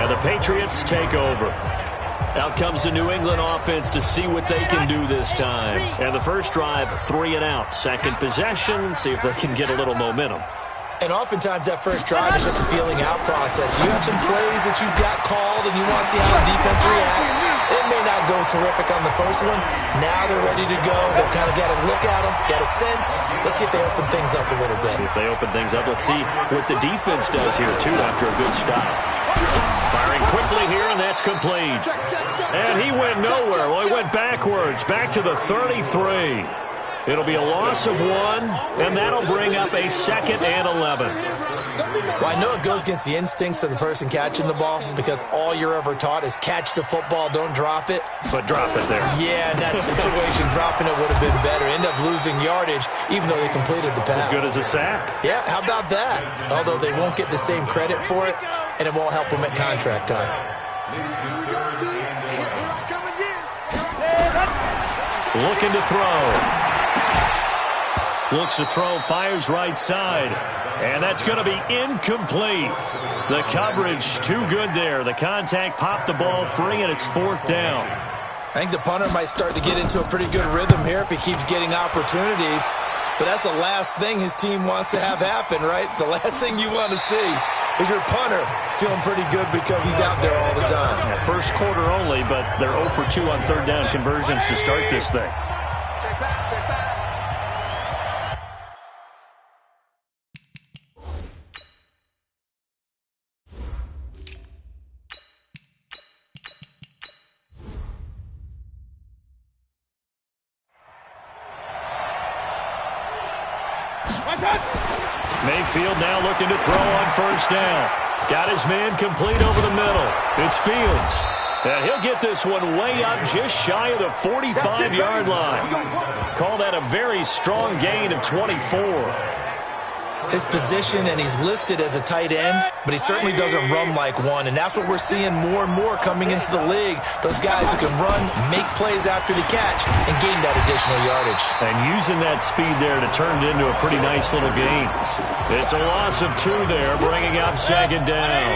And the Patriots take over. Out comes the New England offense to see what they can do this time. And the first drive, 3 and out. Second possession, see if they can get a little momentum. And oftentimes that first drive is just a feeling out process. You have some plays that you've got called and you want to see how the defense reacts. It may not go terrific on the first one. Now they're ready to go. They've kind of got to look at them, get a sense. Let's see if they open things up a little bit. See if they open things up. Let's see what the defense does here, too, after a good stop. Firing quickly here, and that's complete. And he went nowhere. Well, he went backwards, back to the 33. It'll be a loss of 1, and that'll bring up a 2nd and 11. Well, I know it goes against the instincts of the person catching the ball because all you're ever taught is catch the football, don't drop it. But drop it there. Yeah, in that situation, dropping it would have been better. End up losing yardage, even though they completed the pass. As good as a sack. Yeah, how about that? Although they won't get the same credit for it, and it won't help them at contract time. Looking to throw. Looks to throw, fires right side. And that's going to be incomplete. The coverage too good there. The contact popped the ball free, and it's 4th down. I think the punter might start to get into a pretty good rhythm here if he keeps getting opportunities. But that's the last thing his team wants to have happen, right? The last thing you want to see is your punter feeling pretty good because he's out there all the time. Yeah, first quarter only, but they're 0 for 2 on 3rd down conversions to start this thing. Mayfield now looking to throw on 1st down. Got his man complete over the middle. It's Fields. And he'll get this one way up just shy of the 45-yard line. Call that a very strong gain of 24. His position, and he's listed as a tight end, but he certainly doesn't run like one, and that's what we're seeing more and more coming into the league. Those guys who can run, make plays after the catch, and gain that additional yardage. And using that speed there to turn it into a pretty nice little gain. It's a loss of 2 there, bringing up 2nd down.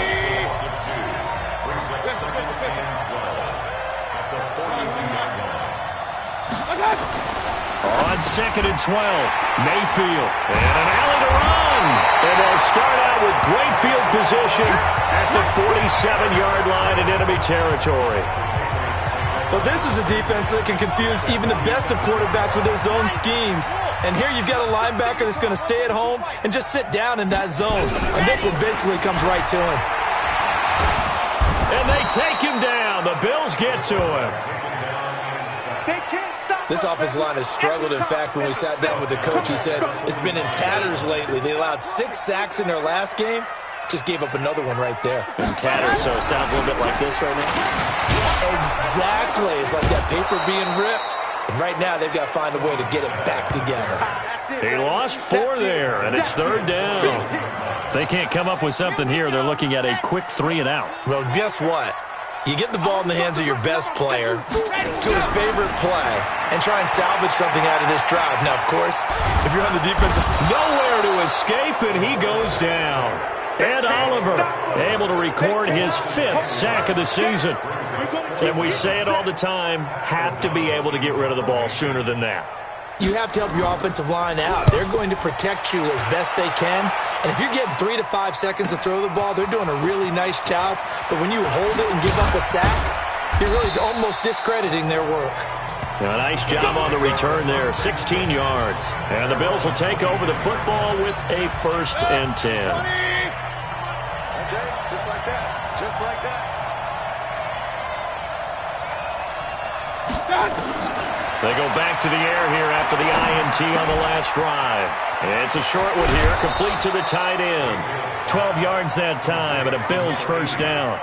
On 2nd and 12, Mayfield, and an alley to run. And they'll start out with great field position at the 47-yard line in enemy territory. Well, this is a defense that can confuse even the best of quarterbacks with their zone schemes. And here you've got a linebacker that's going to stay at home and just sit down in that zone. And this one basically comes right to him. And they take him down. The Bills get to him. This offensive line has struggled. In fact, when we sat down with the coach, he said it's been in tatters lately. They allowed 6 sacks in their last game. Just gave up another one right there. In tatters, so it sounds a little bit like this right now. Exactly. It's like that paper being ripped. And right now, they've got to find a way to get it back together. They lost 4 there, and it's 3rd down. If they can't come up with something here, they're looking at a quick 3 and out. Well, guess what? You get the ball in the hands of your best player to his favorite play and try and salvage something out of this drive. Now, of course, if you're on the defense, nowhere to escape, and he goes down. And Oliver able to record his 5th sack of the season. And we say it all the time, have to be able to get rid of the ball sooner than that. You have to help your offensive line out. They're going to protect you as best they can. And if you're getting 3 to 5 seconds to throw the ball, they're doing a really nice job. But when you hold it and give up a sack, you're really almost discrediting their work. A nice job on the return there, 16 yards. And the Bills will take over the football with a 1st and 10. Okay, just like that. Just like that. They go back to the air here after the INT on the last drive. It's a short one here, complete to the tight end. 12 yards that time, and a Bills 1st down.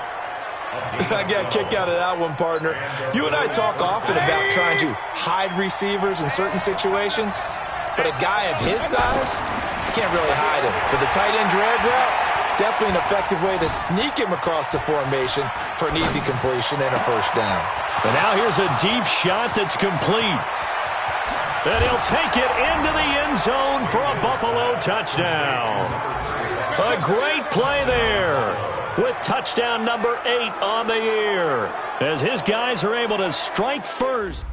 I got a kick out of that one, partner. You and I talk often about trying to hide receivers in certain situations, but a guy of his size, you can't really hide him. But the tight end drag route, definitely an effective way to sneak him across the formation for an easy completion and a 1st down. And now here's a deep shot that's complete. And he'll take it into the end zone for a Buffalo touchdown. A great play there. with touchdown number 8 on the year, as his guys are able to strike first.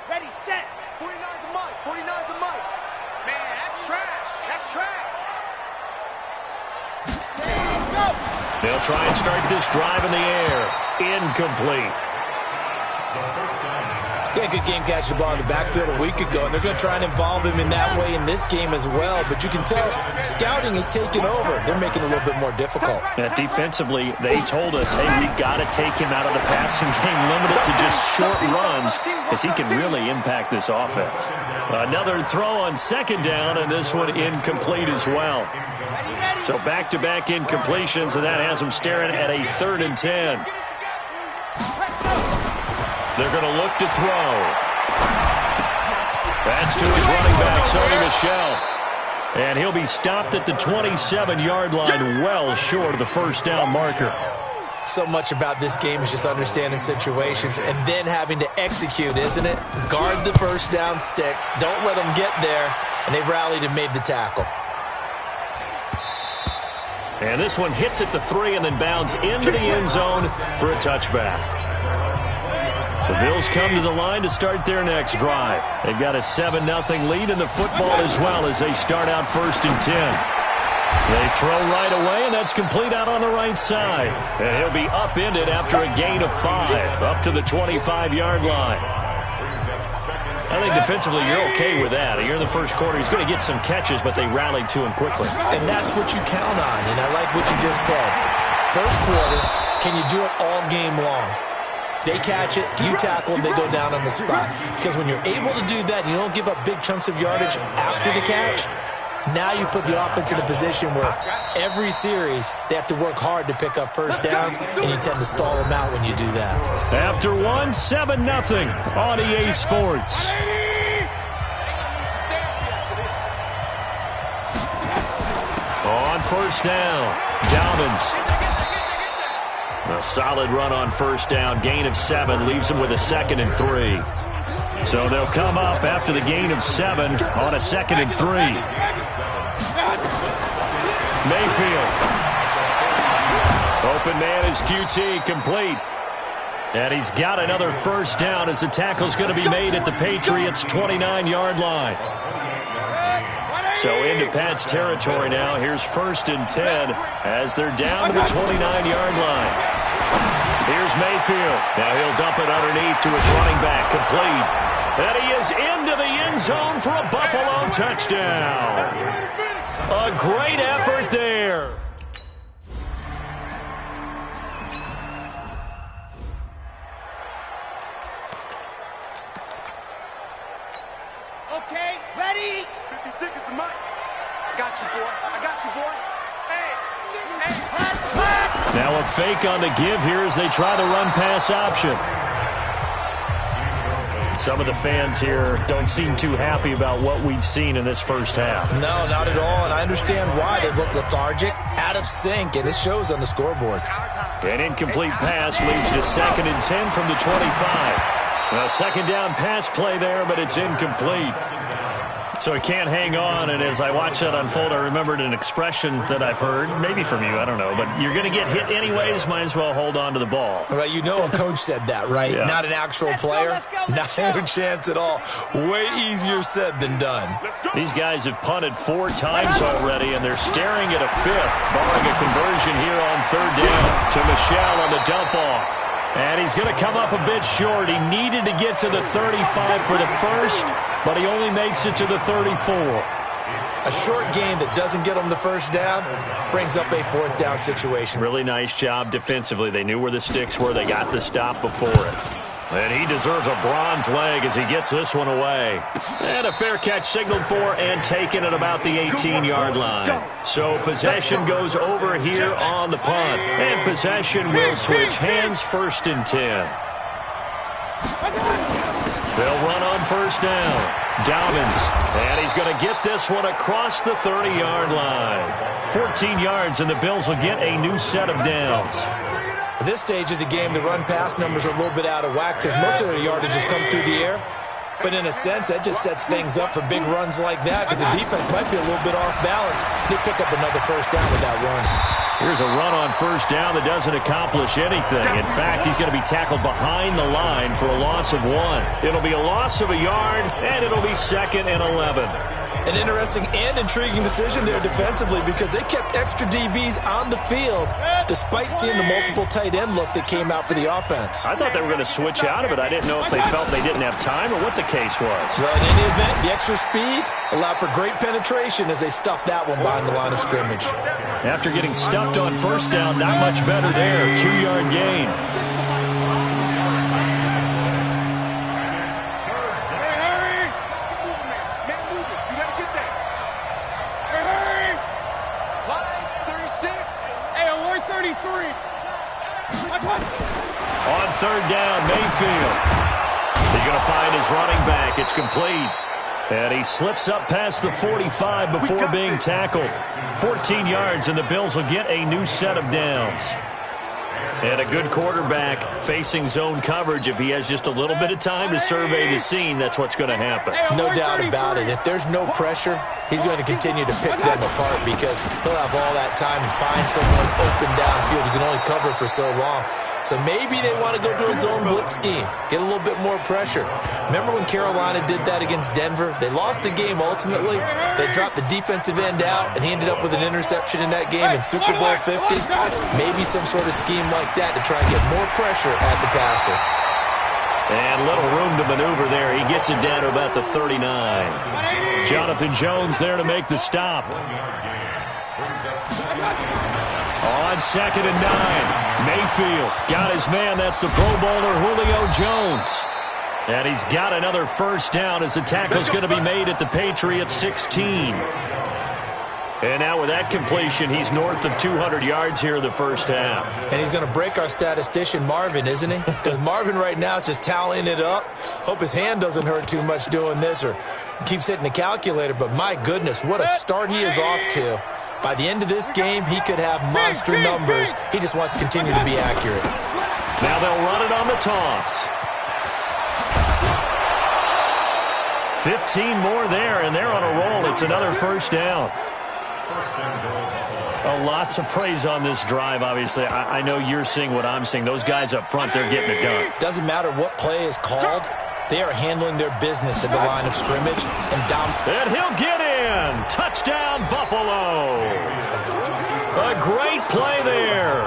Ready, set. 49's the mic. 49's the mic. Man, that's trash. That's trash. Set, go. They'll try and start this drive in the air. Incomplete. Yeah, good game catching the ball in the backfield a week ago, and they're going to try and involve him in that way in this game as well. But you can tell scouting is taking over. They're making it a little bit more difficult. Defensively, they told us, hey, we've got to take him out of the passing game, limit it to just short runs, because he can really impact this offense. Another throw on second down, and this one incomplete as well. So back-to-back incompletions, and that has them staring at a 3rd and 10. They're going to look to throw. That's to his running back, Sony Michel. And he'll be stopped at the 27-yard line, well short of the first down marker. So much about this game is just understanding situations and then having to execute, isn't it? Guard the first down sticks. Don't let them get there. And they rallied and made the tackle. And this one hits at the 3 and then bounds into the end zone for a touchback. The Bills come to the line to start their next drive. They've got a 7-0 lead in the football as well as they start out 1st and 10. They throw right away, and that's complete out on the right side. And he'll be upended after a gain of 5, up to the 25-yard line. I think defensively you're okay with that. You're in the first quarter. He's going to get some catches, but they rallied to him quickly. And that's what you count on, and I like what you just said. First quarter, can you do it all game long? They catch it, you tackle, and they go down on the spot. Because when you're able to do that, you don't give up big chunks of yardage after the catch. Now you put the offense in a position where every series they have to work hard to pick up first downs, and you tend to stall them out when you do that. After 7-0 on EA Sports. On first down, Dobbins. A solid run on first down, gain of 7, leaves them with a 2nd and 3. So they'll come up after the gain of 7 on a 2nd and 3. Mayfield. Open man is QT, complete. And he's got another first down as the tackle's going to be made at the Patriots' 29-yard line. So into Pat's territory now. Here's 1st and 10 as they're down to the 29-yard line. Here's Mayfield. Now he'll dump it underneath to his running back, complete. And he is into the end zone for a Buffalo touchdown. A great effort there. Okay, ready? 56 is the mic. I got you, boy. I got you, boy. Hey, pass. Now a fake on the give here as they try the run-pass option. Some of the fans here don't seem too happy about what we've seen in this first half. No, not at all, and I understand why. They look lethargic, out of sync, and it shows on the scoreboard. An incomplete pass leads to 2nd and 10 from the 25. A second down pass play there, but it's incomplete. So he can't hang on, and as I watch that unfold, I remembered an expression that I've heard, maybe from you, I don't know, but you're going to get hit anyways, might as well hold on to the ball. Well, you know a coach said that, right? Yeah. Not an actual player. Not a chance at all. Way easier said than done. These guys have punted 4 times already, and they're staring at a 5th, barring a conversion here on 3rd down to Michel on the dump-off. And he's going to come up a bit short. He needed to get to the 35 for the first, but he only makes it to the 34. A short game that doesn't get him the first down brings up a 4th down situation. Really nice job defensively. They knew where the sticks were. They got the stop before it. And he deserves a bronze leg as he gets this one away. And a fair catch signaled for and taken at about the 18-yard line. So possession goes over here on the punt. And possession will switch hands, 1st and 10. They'll run on first down. Dobbins. And he's going to get this one across the 30-yard line. 14 yards, and the Bills will get a new set of downs. At this stage of the game, the run-pass numbers are a little bit out of whack because most of their yardage has come through the air. But in a sense, that just sets things up for big runs like that because the defense might be a little bit off balance. They pick up another first down with that run. Here's a run on first down that doesn't accomplish anything. In fact, he's going to be tackled behind the line for a loss of 1. It'll be a loss of a yard, and it'll be 2nd and 11. An interesting and intriguing decision there defensively because they kept extra DBs on the field despite seeing the multiple tight end look that came out for the offense. I thought they were going to switch out of it. I didn't know if they felt they didn't have time or what the case was. Well, in any event, the extra speed allowed for great penetration as they stuffed that one behind the line of scrimmage. After getting stuffed on first down, not much better there. 2-yard gain. On third down, Mayfield. He's going to find his running back. It's complete. And he slips up past the 45 before being tackled. 14 yards, and the Bills will get a new set of downs. And a good quarterback facing zone coverage. If he has just a little bit of time to survey the scene, that's what's going to happen. No doubt about it. If there's no pressure, he's going to continue to pick them apart because he'll have all that time to find someone open downfield. You can only cover for so long. So maybe they want to go to a zone blitz scheme, get a little bit more pressure. Remember when Carolina did that against Denver? They lost the game ultimately. They dropped the defensive end out, and he ended up with an interception in that game in Super Bowl 50. Maybe some sort of scheme like that to try and get more pressure at the passer. And little room to maneuver there. He gets it down to about the 39. Jonathan Jones there to make the stop. On 2nd and 9, Mayfield got his man. That's the Pro Bowler Julio Jones. And he's got another first down as the tackle's going to be made at the Patriots 16. And now with that completion, he's north of 200 yards here in the first half. And he's going to break our statistician Marvin, isn't he? Because Marvin right now is just tallying it up. Hope his hand doesn't hurt too much doing this or keeps hitting the calculator. But my goodness, what a start he is off to. By the end of this game, he could have monster numbers. He just wants to continue to be accurate. Now they'll run it on the toss. 15 more there, and they're on a roll. It's another first down. A lot to praise on this drive, obviously. I know you're seeing what I'm seeing. Those guys up front, they're getting it done. Doesn't matter what play is called. They are handling their business at the line of scrimmage. And he'll get in. Touchdown, Buffalo. A great play there.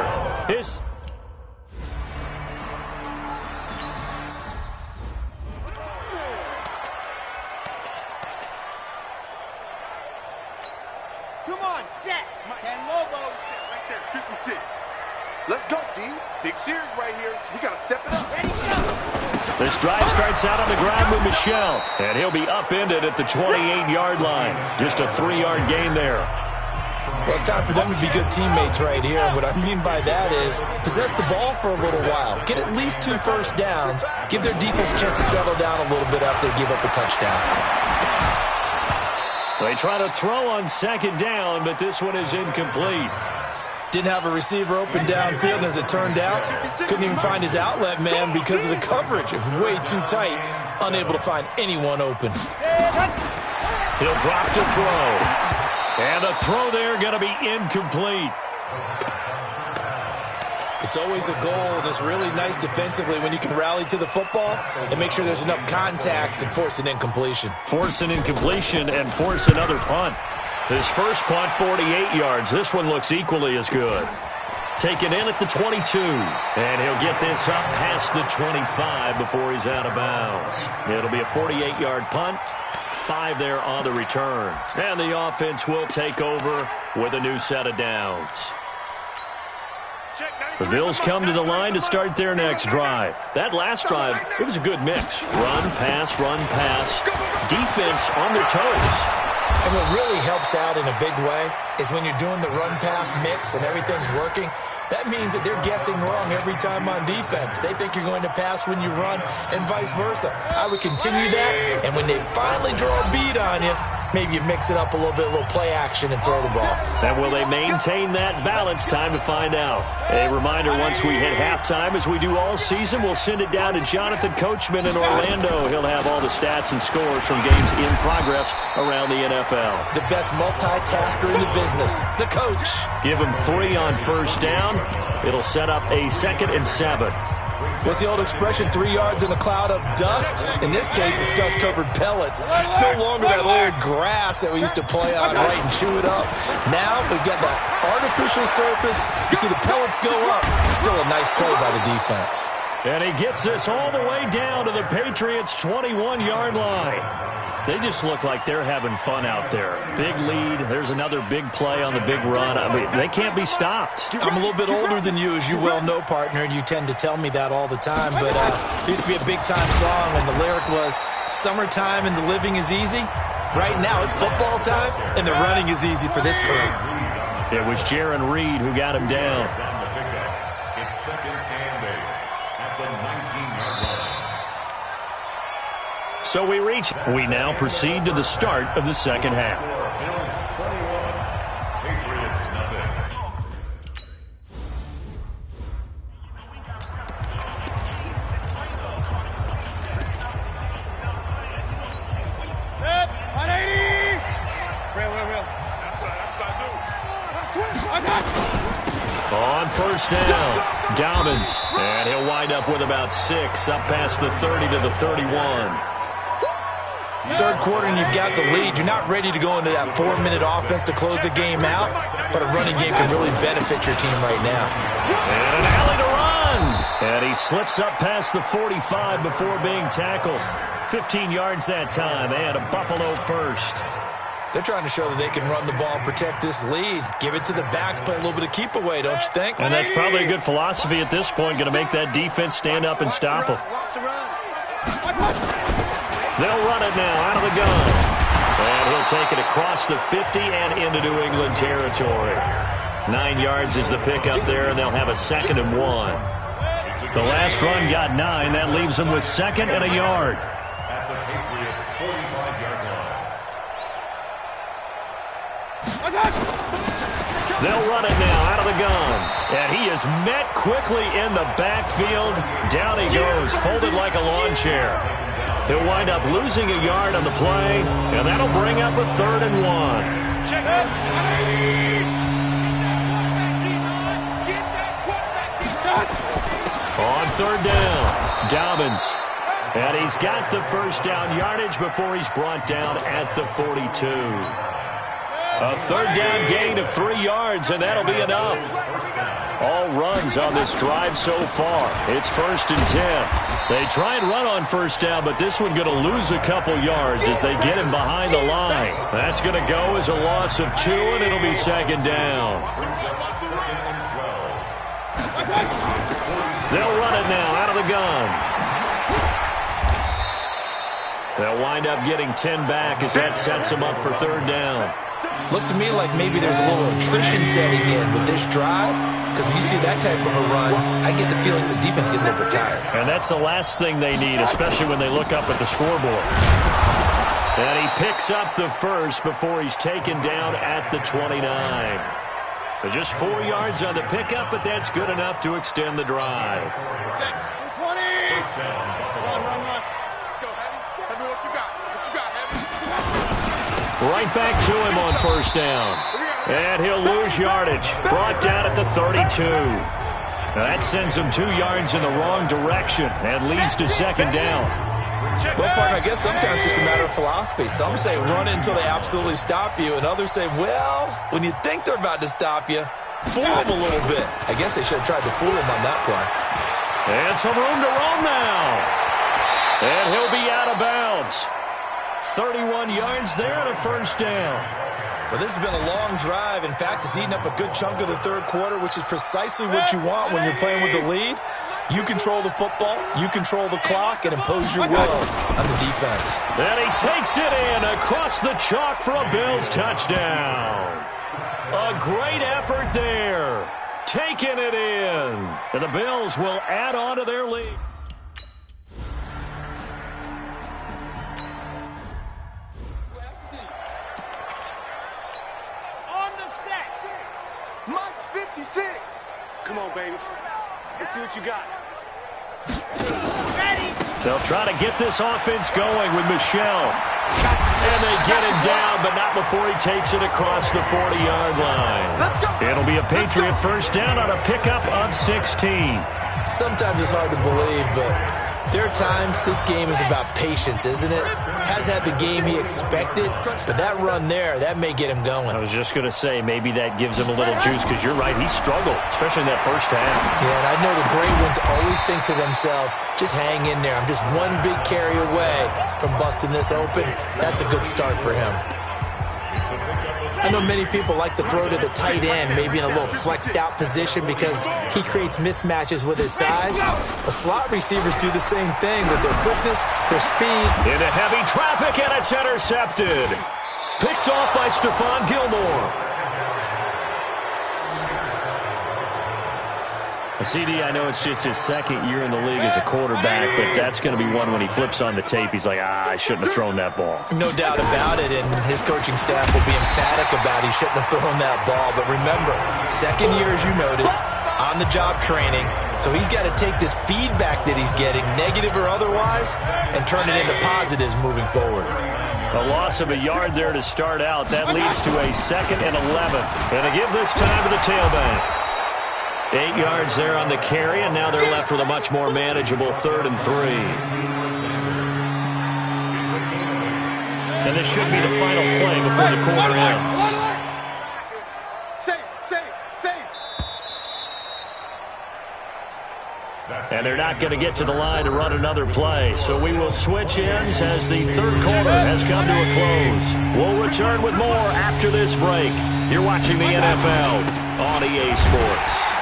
Come on, set. 10 Lobos. Right there, 56. Let's go, D. Big series right here. So we got to step it up. Ready, go. This drive starts out on the ground with Michel, and he'll be upended at the 28-yard line. Just a 3-yard gain there. Well, it's time for them to be good teammates right here. And what I mean by that is possess the ball for a little while. Get at least 2 first downs. Give their defense a chance to settle down a little bit after they give up a touchdown. They try to throw on 2nd down, but this one is incomplete. Didn't have a receiver open downfield, and as it turned out, couldn't even find his outlet man because of the coverage. It was way too tight, unable to find anyone open. He'll drop to throw. And the throw there going to be incomplete. It's always a goal, and it's really nice defensively when you can rally to the football and make sure there's enough contact to force an incompletion. Force an incompletion and force another punt. His first punt, 48 yards. This one looks equally as good. Taken in at the 22. And he'll get this up past the 25 before he's out of bounds. It'll be a 48-yard punt. 5 there on the return. And the offense will take over with a new set of downs. The Bills come to the line to start their next drive. That last drive, it was a good mix. Run, pass, defense on their toes. And what really helps out in a big way is when you're doing the run-pass mix and everything's working, that means that they're guessing wrong every time on defense. They think you're going to pass when you run and vice versa. I would continue that, and when they finally draw a bead on you, maybe you mix it up a little bit, a little play action, and throw the ball. And will they maintain that balance? Time to find out. A reminder, once we hit halftime, as we do all season, we'll send it down to Jonathan Coachman in Orlando. He'll have all the stats and scores from games in progress around the NFL. The best multitasker in the business, the coach. Give him 3 on first down. It'll set up a 2nd and 7. What's the old expression, 3 yards in a cloud of dust? In this case, it's dust-covered pellets. It's no longer that old grass that we used to play on, right, and chew it up. Now we've got that artificial surface. You see the pellets go up. Still a nice play by the defense. And he gets this all the way down to the Patriots' 21-yard line. They just look like they're having fun out there. Big lead. There's another big play on the big run. I mean, they can't be stopped. I'm a little bit older than you, as you well know, partner, and you tend to tell me that all the time. But there used to be a big-time song, and the lyric was, "Summertime and the living is easy." Right now, it's football time, and the running is easy for this crew. It was Jaron Reed who got him down. It's 2nd and 8 at the 19-yard line. So we now proceed to the start of the second half. Bills 21, Patriots nothing. Red, 180. Real. That's what I do. On first down, Dobbins. And he'll wind up with about 6, up past the 30 to the 31. Third quarter and you've got the lead. You're not ready to go into that 4-minute offense to close the game out, but a running game can really benefit your team right now. And an alley to run. And he slips up past the 45 before being tackled. 15 yards that time, and a Buffalo first. They're trying to show that they can run the ball and protect this lead. Give it to the backs, play a little bit of keep away, don't you think? And that's probably a good philosophy at this point, going to make that defense stand up and stop them. They'll run it now out of the gun. And he'll take it across the 50 and into New England territory. 9 yards is the pickup there, and they'll have a 2nd and 1. The last run got 9. That leaves them with 2nd and a yard. At the Patriots' 45-yard line. They'll run it now out of the gun. And he is met quickly in the backfield. Down he goes, folded like a lawn chair. He'll wind up losing a yard on the play, and that'll bring up a 3rd and 1. On 3rd down, Dobbins. And he's got the first down yardage before he's brought down at the 42. A 3rd down gain of 3 yards, and that'll be enough. All runs on this drive so far. It's 1st and 10. They try and run on first down, but this one going to lose a couple yards as they get him behind the line. That's going to go as a loss of 2, and it'll be 2nd down. They'll run it now out of the gun. They'll wind up getting 10 back as that sets them up for 3rd down. Looks to me like maybe there's a little attrition setting in with this drive, because when you see that type of a run, I get the feeling the defense gets a little bit tired. And that's the last thing they need, especially when they look up at the scoreboard. And he picks up the first before he's taken down at the 29. But just 4 yards on the pickup, but that's good enough to extend the drive. 20. Let's go, Heavy. Heavy, what you got? What you got, Heavy? Right back to him on first down. And he'll lose yardage. Brought down at the 32. Now that sends him 2 yards in the wrong direction and leads to 2nd down. Well, partner, I guess sometimes it's just a matter of philosophy. Some say run until they absolutely stop you, and others say, well, when you think they're about to stop you, fool them a little bit. I guess they should have tried to fool them on that play. And some room to roam now. And he'll be out of bounds. 31 yards there and a first down. Well, this has been a long drive. In fact, it's eaten up a good chunk of the third quarter, which is precisely what you want when you're playing with the lead. You control the football, you control the clock, and impose your will on the defense. And he takes it in across the chalk for a Bills touchdown. A great effort there. Taking it in. And the Bills will add on to their lead. Come on, baby. Let's see what you got. They'll try to get this offense going with Michel. And they get him down, but not before he takes it across the 40-yard line. It'll be a Patriot first down on a pickup of 16. Sometimes it's hard to believe, but there are times this game is about patience, isn't it? Has had the game he expected, but that run there, that may get him going. I was just going to say, maybe that gives him a little juice, because you're right, he struggled, especially in that first half. Yeah, and I know the great ones always think to themselves, just hang in there. I'm just one big carry away from busting this open. That's a good start for him. I know many people like to throw to the tight end, maybe in a little flexed out position because he creates mismatches with his size. The slot receivers do the same thing with their quickness, their speed. Into heavy traffic, and it's intercepted. Picked off by Stephon Gilmore. CD, I know it's just his second year in the league as a quarterback, but that's going to be one when he flips on the tape. He's like, I shouldn't have thrown that ball. No doubt about it, and his coaching staff will be emphatic about he shouldn't have thrown that ball. But remember, second year, as you noted, on-the-job training, so he's got to take this feedback that he's getting, negative or otherwise, and turn it into positives moving forward. A loss of a yard there to start out. That leads to a 2nd and 11. And to give this time to the tailback. 8 yards there on the carry, and now they're left with a much more manageable 3rd and 3. And this should be the final play before the quarter ends. And they're not going to get to the line to run another play. So we will switch ends as the third quarter has come to a close. We'll return with more after this break. You're watching the NFL on EA Sports.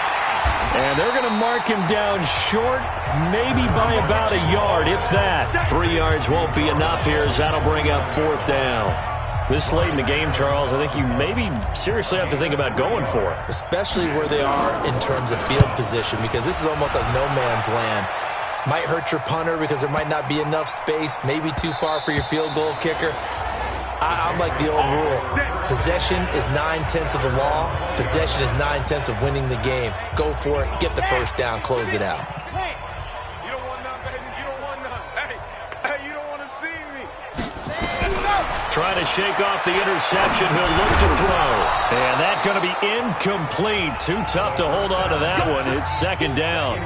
And they're going to mark him down short, maybe by about a yard, if that. 3 yards won't be enough here, as that'll bring up 4th down. This late in the game, Charles, I think you maybe seriously have to think about going for it. Especially where they are in terms of field position, because this is almost like no man's land. Might hurt your punter because there might not be enough space, maybe too far for your field goal kicker. I'm like the old rule. Possession is 9/10 of the law. Possession is 9/10 of winning the game. Go for it. Get the first down. Close it out. Hey, you don't want none, baby. You don't want none. Hey, you don't want to see me. Trying to shake off the interception. He'll look to throw. And that's going to be incomplete. Too tough to hold on to that one. It's 2nd down.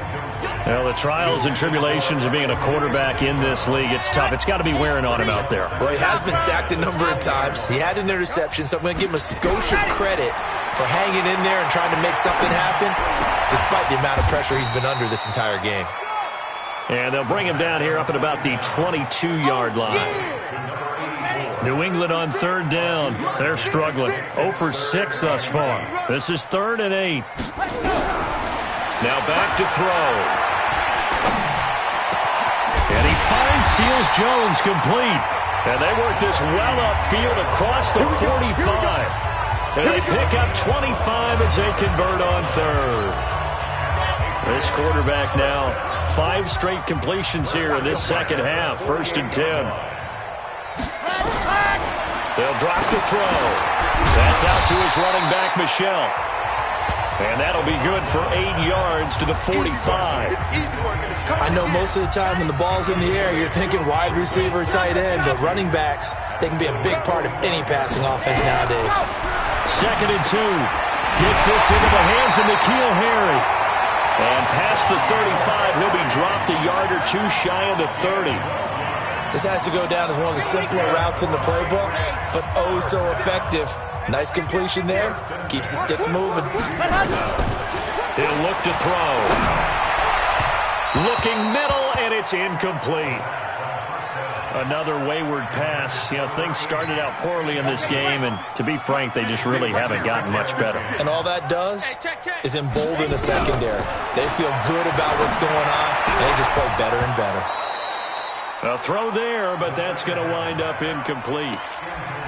Well, the trials and tribulations of being a quarterback in this league, it's tough. It's got to be wearing on him out there. Well, he has been sacked a number of times. He had an interception, so I'm going to give him a skosh of credit for hanging in there and trying to make something happen, despite the amount of pressure he's been under this entire game. And they'll bring him down here up at about the 22-yard line. New England on 3rd down. They're struggling. 0 for 6 thus far. This is 3rd and 8. Now back to throw. And he finds Seals-Jones complete. And they work this well upfield across the 45. And they pick up 25 as they convert on 3rd. This quarterback now, 5 straight completions here in this second half. 1st and 10. They'll drop the throw. That's out to his running back, Michel. And that'll be good for 8 yards to the 45. I know most of the time when the ball's in the air, you're thinking wide receiver, tight end, but running backs, they can be a big part of any passing offense nowadays. 2nd and 2. Gets this into the hands of N'Keal Harry. And past the 35, he'll be dropped a yard or 2 shy of the 30. This has to go down as one of the simpler routes in the playbook, but oh so effective. Nice completion there. Keeps the sticks moving. He'll look to throw. Looking middle, and it's incomplete. Another wayward pass. You know, things started out poorly in this game, and to be frank, they just really haven't gotten much better. And all that does is embolden the secondary. They feel good about what's going on, and they just play better and better. A throw there, but that's going to wind up incomplete.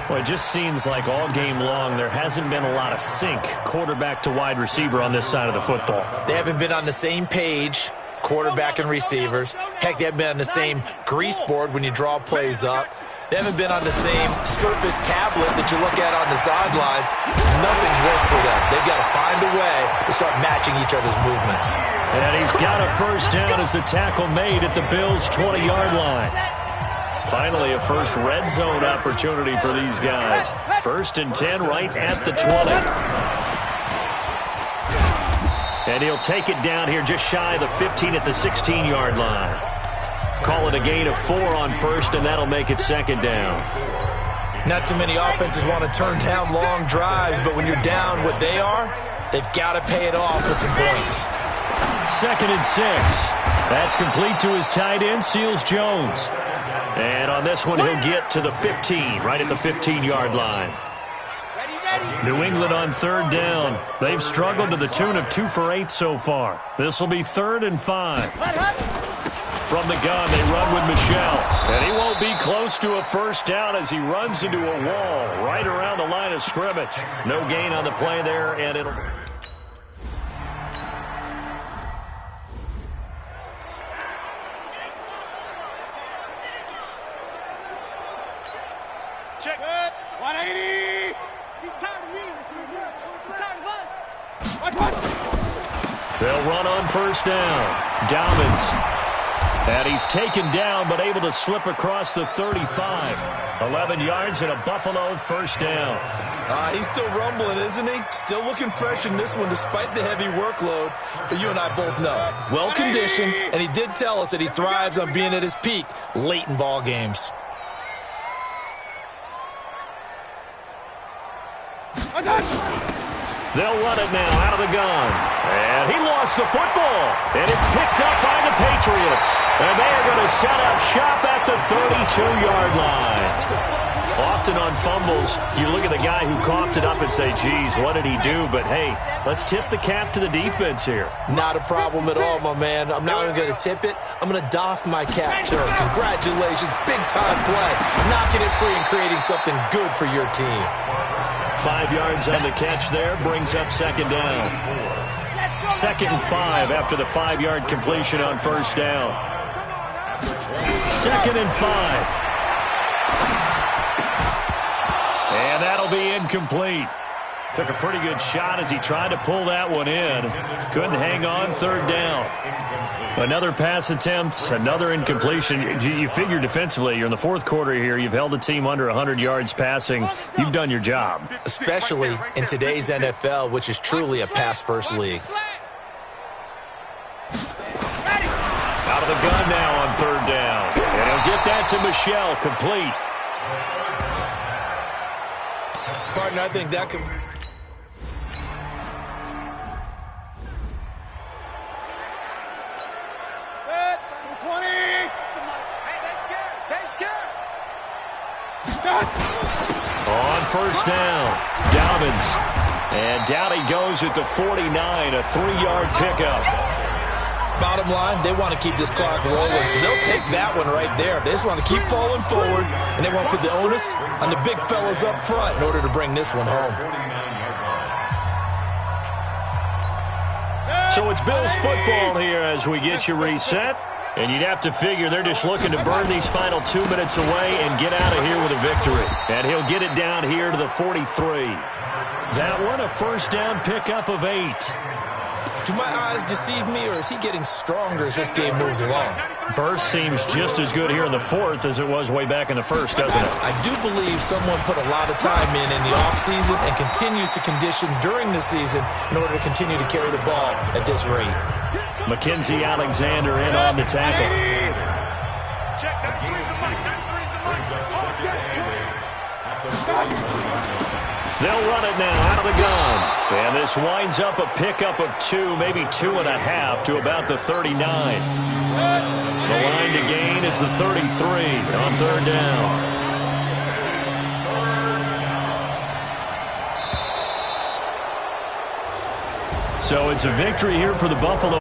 Well, it just seems like all game long there hasn't been a lot of sync quarterback to wide receiver on this side of the football. They haven't been on the same page, quarterback and receivers. Heck, they haven't been on the same grease board when you draw plays up. They haven't been on the same surface tablet that you look at on the sidelines. Nothing's worked for them. They've got to find a way to start matching each other's movements. And he's got a first down as the tackle made at the Bills' 20-yard line. Finally, a first red zone opportunity for these guys. 1st and 10 right at the 20. And he'll take it down here just shy of the 15 at the 16-yard line. Call it a gain of 4 on first, and that'll make it 2nd down. Not too many offenses want to turn down long drives, but when you're down what they are, they've got to pay it off with some points. 2nd and 6. That's complete to his tight end, Seals-Jones. And on this one, he'll get to the 15, right at the 15-yard line. New England on 3rd down. They've struggled to the tune of 2 for 8 so far. This will be 3rd and 5. From the gun, they run with Michel. And he won't be close to a first down as he runs into a wall right around the line of scrimmage. No gain on the play there, and it'll... Check. 180. He's tired of me. He's tired of us. They'll run on first down. Dobbins. And he's taken down, but able to slip across the 35. 11 yards and a Buffalo first down. He's still rumbling, isn't he? Still looking fresh in this one despite the heavy workload. But you and I both know, well-conditioned, and he did tell us that he thrives on being at his peak late in ball games. They'll run it now out of the gun. And he lost the football. And it's picked up by the Patriots. And they are going to set up shop at the 32-yard line. Often on fumbles, you look at the guy who coughed it up and say, geez, what did he do? But, hey, let's tip the cap to the defense here. Not a problem at all, my man. I'm not even going to tip it. I'm going to doff my cap, sir. Congratulations. Big-time play. Knocking it free and creating something good for your team. 5 yards on the catch there, brings up 2nd down. 2nd and 5 after the 5-yard completion on first down. 2nd and 5. And that'll be incomplete. Took a pretty good shot as he tried to pull that one in. Couldn't hang on, 3rd down. Another pass attempt, another incompletion. You figure defensively, you're in the 4th quarter here. You've held a team under 100 yards passing. You've done your job. Especially in today's NFL, which is truly a pass-first league. Out of the gun now on 3rd down. And he'll get that to Michel, complete. Partner, I think that could... On first down, Dobbins. And down he goes at the 49, a 3-yard pickup. Bottom line, they want to keep this clock rolling, so they'll take that one right there. They just want to keep falling forward, and they want to put the onus on the big fellas up front in order to bring this one home. So it's Bills football here as we get you reset. And you'd have to figure they're just looking to burn these final 2 minutes away and get out of here with a victory. And he'll get it down here to the 43. That one, a first down pickup of 8. Do my eyes deceive me, or is he getting stronger as this game moves along? Burst seems just as good here in the 4th as it was way back in the 1st, doesn't it? I do believe someone put a lot of time in the offseason and continues to condition during the season in order to continue to carry the ball at this rate. Mackenzie Alexander in on the tackle. They'll run it now out of the gun. And this winds up a pickup of 2, maybe 2.5 to about the 39. The line to gain is the 33 on 3rd down. So it's a victory here for the Buffalo